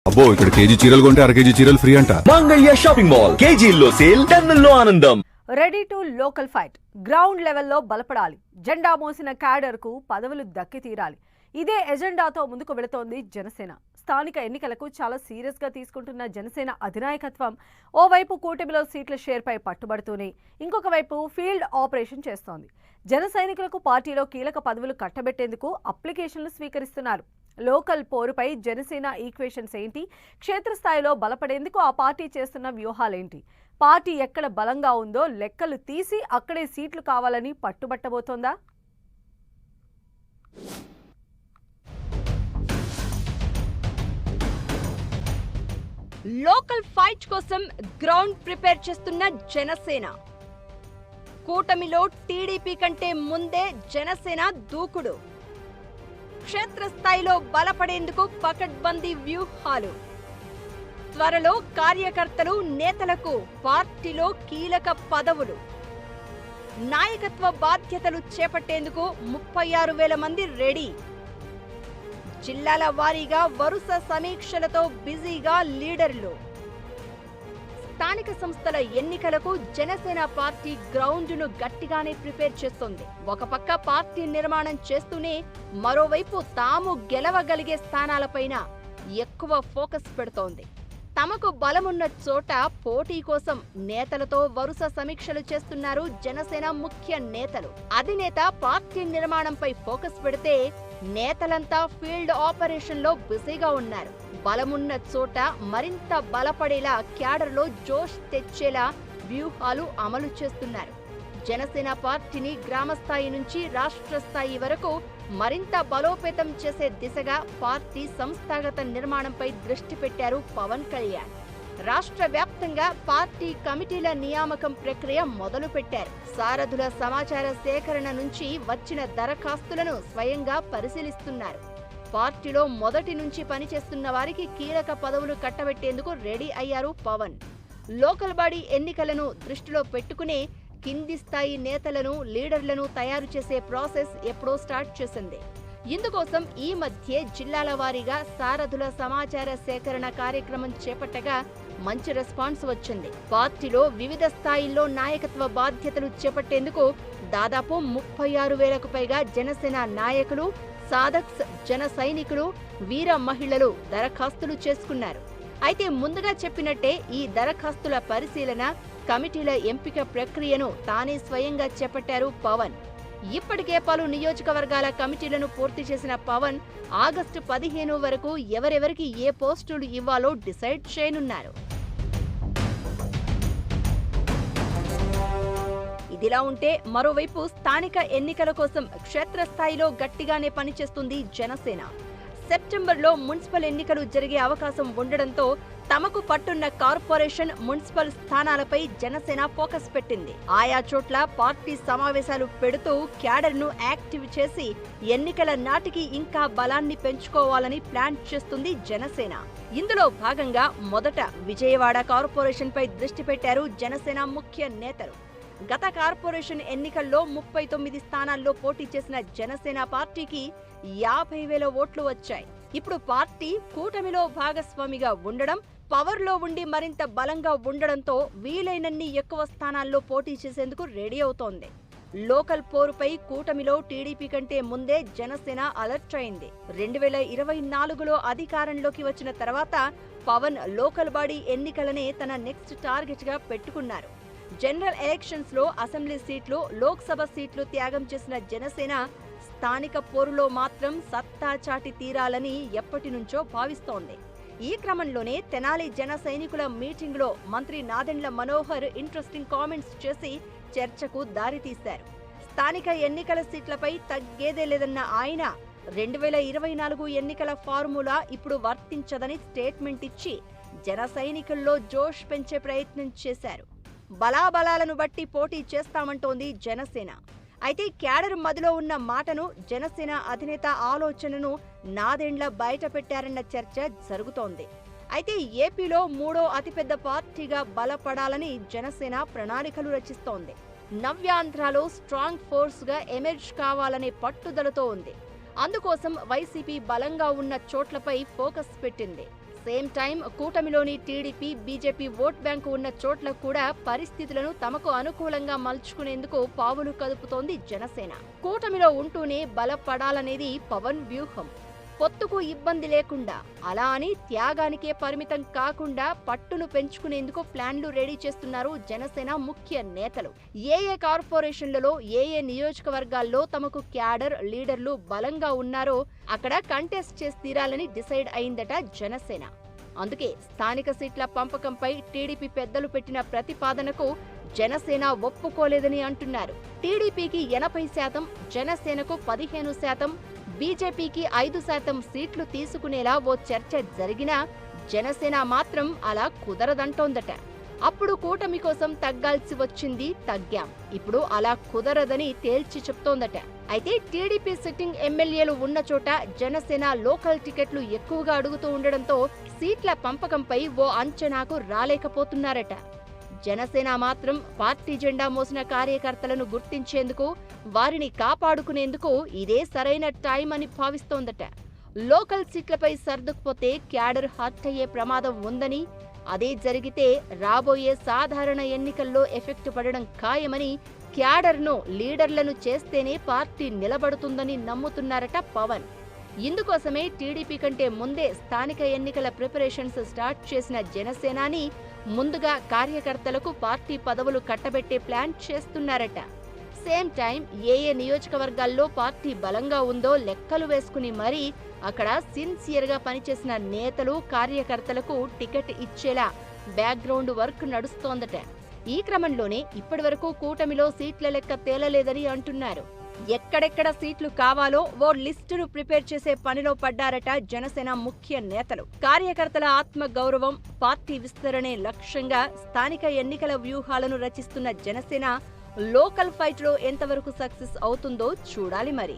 అబ్బో ఇక్కడ కేజీ చీరలు కొంటే అర కేజీ చీరలు ఫ్రీ అంట. మంగళ్య షాపింగ్ మాల్, కేజీల్లో సేల్, టన్నుల్లో ఆనందం. Ready to local fight. Ground లెవెల్లో బలపడాలి. జెండా మోసిన క్యాడర్కు పదవులు దక్కి తీరాలి. ఇదే ఎజెండాతో ముందుకు వెళుతోంది జనసేన. స్థానిక ఎన్నికలకు చాలా సీరియస్ గా తీసుకుంటున్న జనసేన అధినాయకత్వం ఓవైపు కూటమిలో సీట్ల షేర్పై పట్టుబడుతూనే ఇంకొక వైపు ఫీల్డ్ ఆపరేషన్ చేస్తోంది. జన సైనికులకు పార్టీలో కీలక పదవులు కట్టబెట్టేందుకు అప్లికేషన్లు స్వీకరిస్తున్నారు. లోకల్ పోరుపై జనసేన ఈక్వేషన్స్ ఏంటి? క్షేత్రస్థాయిలో బలపడేందుకు ఆ పార్టీ చేస్తున్న వ్యూహాలేంటి? పార్టీ ఎక్కడ బలంగా ఉందో లెక్కలు తీసి అక్కడే సీట్లు కావాలని పట్టుబట్టబోతోందా? లోకల్ ఫైట్ కోసం గ్రౌండ్ ప్రిపేర్ చేస్తున్న జనసేన. కూటమిలో టీడీపీ కంటే ముందే జనసేన దూకుడు. క్షేత్రస్థాయిలో బలపడేందుకు పకడ్బందీ వ్యూహాలు. త్వరలో కార్యకర్తలు, నేతలకు పార్టీలో కీలక పదవులు. నాయకత్వ బాధ్యతలు చేపట్టేందుకు 36,000 మంది రెడీ. జిల్లాల వారీగా వరుస సమీక్షలతో బిజీగా లీడర్లు. స్థానిక సంస్థల ఎన్నికలకు జనసేన పార్టీ గ్రౌండ్ను గట్టిగానే ప్రిపేర్ చేస్తోంది. ఒక పక్క పార్టీ నిర్మాణం చేస్తూనే మరోవైపు తాము గెలవగలిగే స్థానాలపైన ఎక్కువ ఫోకస్ పెడుతోంది. తమకు బలమున్న చోట పోటీ కోసం నేతలతో వరుస సమీక్షలు చేస్తున్నారు జనసేన ముఖ్య నేతలు. అధినేత పార్టీ నిర్మాణంపై ఫోకస్ పెడితే నేతలంతా ఫీల్డ్ ఆపరేషన్ లో బిజీగా ఉన్నారు. బలమున్న చోట మరింత బలపడేలా, క్యాడర్లో జోష్ తెచ్చేలా వ్యూహాలు అమలు చేస్తున్నారు. జనసేన పార్టీని గ్రామ స్థాయి నుంచి రాష్ట్ర స్థాయి వరకు మరింత బలోపేతం చేసే దిశగా పార్టీ సంస్థాగత నిర్మాణంపై దృష్టి పెట్టారు పవన్ కళ్యాణ్. రాష్ట్ర వ్యాప్తంగా పార్టీ కమిటీల నియామకం ప్రక్రియ మొదలు పెట్టారు. సారథుల సమాచార సేకరణ నుంచి వచ్చిన దరఖాస్తులను స్వయంగా పరిశీలిస్తున్నారు. పార్టీలో మొదటి నుంచి పనిచేస్తున్న వారికి కీలక పదవులు కట్టబెట్టేందుకు రెడీ అయ్యారు పవన్. లోకల్ బాడీ ఎన్నికలను దృష్టిలో పెట్టుకునే కింది స్థాయి నేతలను, లీడర్లను తయారు చేసే ప్రాసెస్ ఎప్పుడో స్టార్ట్ చేసింది. ఇందుకోసం ఈ మధ్య జిల్లాల వారీగా సారథుల సమాచార సేకరణ కార్యక్రమం చేపట్టగా మంచి రెస్పాన్స్ వచ్చింది. పార్టీలో వివిధ స్థాయిల్లో నాయకత్వ బాధ్యతలు చేపట్టేందుకు దాదాపు 36,000కు పైగా జనసేన నాయకులు, సాధక్స్, జన సైనికులు, వీర మహిళలు దరఖాస్తులు చేసుకున్నారు. అయితే ముందుగా చెప్పినట్టే ఈ దరఖాస్తుల పరిశీలన, కమిటీల ఎంపిక ప్రక్రియను తానే స్వయంగా చేపట్టారు పవన్. ఇప్పటికే పలు నియోజకవర్గాల కమిటీలను పూర్తి చేసిన పవన్ ఆగస్టు 15 వరకు ఎవరెవరికి ఏ పోస్టులు ఇవ్వాలో డిసైడ్ చేయనున్నారు. ఇదిలా ఉంటే మరోవైపు స్థానిక ఎన్నికల కోసం క్షేత్రస్థాయిలో గట్టిగానే పనిచేస్తుంది జనసేన. సెప్టెంబర్లో మున్సిపల్ ఎన్నికలు జరిగే అవకాశం ఉండడంతో తమకు పట్టున్న కార్పొరేషన్, మున్సిపల్ స్థానాలపై జనసేన ఫోకస్ పెట్టింది. ఆయా చోట్ల పార్టీ సమావేశాలు పెడుతూ క్యాడర్ను యాక్టివ్ చేసి ఎన్నికల నాటికి ఇంకా బలాన్ని పెంచుకోవాలని ప్లాన్ చేస్తుంది జనసేన. ఇందులో భాగంగా మొదట విజయవాడ కార్పొరేషన్ పై దృష్టి పెట్టారు జనసేన ముఖ్య నేతలు. గత కార్పొరేషన్ ఎన్నికల్లో 39 స్థానాల్లో పోటీ చేసిన జనసేన పార్టీకి 50,000 ఓట్లు వచ్చాయి. ఇప్పుడు పార్టీ కూటమిలో భాగస్వామిగా ఉండడం, పవర్లో ఉండి మరింత బలంగా ఉండడంతో వీలైనన్ని ఎక్కువ స్థానాల్లో పోటీ చేసేందుకు రెడీ అవుతోంది. లోకల్ పోరుపై కూటమిలో టీడీపీ కంటే ముందే జనసేన అలర్ట్ అయింది. 2024లో అధికారంలోకి వచ్చిన తర్వాత పవన్ లోకల్ బాడీ ఎన్నికలనే తన నెక్స్ట్ టార్గెట్ గా పెట్టుకున్నారు. జనరల్ ఎలక్షన్స్ లో అసెంబ్లీ సీట్లు, లోక్సభ సీట్లు త్యాగం చేసిన జనసేన స్థానిక పోరులో మాత్రం సత్తా చాటి తీరాలని ఎప్పటి నుంచో భావిస్తోంది. ఈ క్రమంలోనే తెనాలి జన సైనికుల మీటింగ్ లో మంత్రి నాదెండ్ల మనోహర్ ఇంట్రెస్టింగ్ కామెంట్స్ చేసి చర్చకు దారితీశారు. స్థానిక ఎన్నికల సీట్లపై తగ్గేదే లేదన్న ఆయన 2024 ఎన్నికల ఫార్ములా ఇప్పుడు వర్తించదని స్టేట్మెంట్ ఇచ్చి జన సైనికుల్లో జోష్ పెంచే ప్రయత్నం చేశారు. బలాబలాలను బట్టి పోటీ చేస్తామంటోంది జనసేన. అయితే క్యాడర్ మదిలో ఉన్న మాటను, జనసేన అధినేత ఆలోచనను నాదెండ్ల బయట పెట్టారన్న చర్చ జరుగుతోంది. అయితే ఏపీలో మూడో అతిపెద్ద పార్టీగా బలపడాలని జనసేన ప్రణాళికలు రచిస్తోంది. నవ్యాంధ్రలో స్ట్రాంగ్ ఫోర్స్ గా ఎమర్జ్ కావాలనే పట్టుదలతో ఉంది. అందుకోసం వైసీపీ బలంగా ఉన్న చోట్లపై ఫోకస్ పెట్టింది. సేమ్ టైం కూటమిలోని టీడీపీ, బీజేపీ ఓట్ బ్యాంకు ఉన్న చోట్ల కూడా పరిస్థితులను తమకు అనుకూలంగా మలుచుకునేందుకు పావులు కదుపుతోంది జనసేన. కూటమిలో ఉంటూనే బలపడాలనేది పవన్ వ్యూహం. పొత్తుకు ఇబ్బంది లేకుండా, అలా అని త్యాగానికే పరిమితం కాకుండా పట్టును పెంచుకునేందుకు ప్లాన్లు రెడీ చేస్తున్నారు జనసేన ముఖ్య నేతలు. ఏ కార్పొరేషన్లలో, ఏ నియోజకవర్గాల్లో తమకు క్యాడర్, లీడర్లు బలంగా ఉన్నారో అక్కడ కంటెస్ట్ చేసి తీరాలని డిసైడ్ అయిందట జనసేన. అందుకే స్థానిక సీట్ల పంపకంపై టీడీపీ పెద్దలు పెట్టిన ప్రతిపాదనకు జనసేన ఒప్పుకోలేదని అంటున్నారు. టీడీపీకి 80%, జనసేనకు 15%, బీజేపీకి 5% సీట్లు తీసుకునేలా ఓ చర్చ జరిగినా జనసేన మాత్రం అలా కుదరదంటోందట. అప్పుడు కూటమి కోసం తగ్గాల్సి వచ్చింది, తగ్గాం. ఇప్పుడు అలా కుదరదని తేల్చి చెప్తోందట. అయితే టీడీపీ సిట్టింగ్ ఎమ్మెల్యేలు ఉన్న చోట జనసేన లోకల్ టికెట్లు ఎక్కువగా అడుగుతూ ఉండడంతో సీట్ల పంపకంపై ఓ అంచనాకు రాలేకపోతున్నారట. జనసేన మాత్రం పార్టీ జెండా మోసిన కార్యకర్తలను గుర్తించేందుకు, వారిని కాపాడుకునేందుకు ఇదే సరైన టైం అని భావిస్తోందట. లోకల్ సీట్లపై సర్దుకుపోతే క్యాడర్ హర్ట్ అయ్యే ప్రమాదం ఉందని, అదే జరిగితే రాబోయే సాధారణ ఎన్నికల్లో ఎఫెక్ట్ పడడం ఖాయమని, క్యాడర్ను, లీడర్లను చేస్తేనే పార్టీ నిలబడుతుందని నమ్ముతున్నారట పవన్. ఇందుకోసమే టీడీపీ కంటే ముందే స్థానిక ఎన్నికల ప్రిపరేషన్స్ స్టార్ట్ చేసిన జనసేనాని ముందుగా కార్యకర్తలకు పార్టీ పదవులు కట్టబెట్టే ప్లాన్ చేస్తున్నారట. సేమ్ టైం ఏ నియోజకవర్గాల్లో పార్టీ బలంగా ఉందో లెక్కలు వేసుకుని మరీ అక్కడ సిన్సియర్గా పనిచేసిన నేతలు, కార్యకర్తలకు టికెట్ ఇచ్చేలా బ్యాక్గ్రౌండ్ వర్క్ నడుస్తోందట. ఈ క్రమంలోనే ఇప్పటివరకు కూటమిలో సీట్ల లెక్క తేలలేదని అంటున్నారు. ఎక్కడెక్కడ సీట్లు కావాలో ఓ లిస్టును ప్రిపేర్ చేసే పనిలో పడ్డారట జనసేన ముఖ్య నేతలు. కార్యకర్తల ఆత్మ గౌరవం, పార్టీ విస్తరణే లక్ష్యంగా స్థానిక ఎన్నికల వ్యూహాలను రచిస్తున్న జనసేన లోకల్ ఫైట్ లో ఎంతవరకు సక్సెస్ అవుతుందో చూడాలి మరి.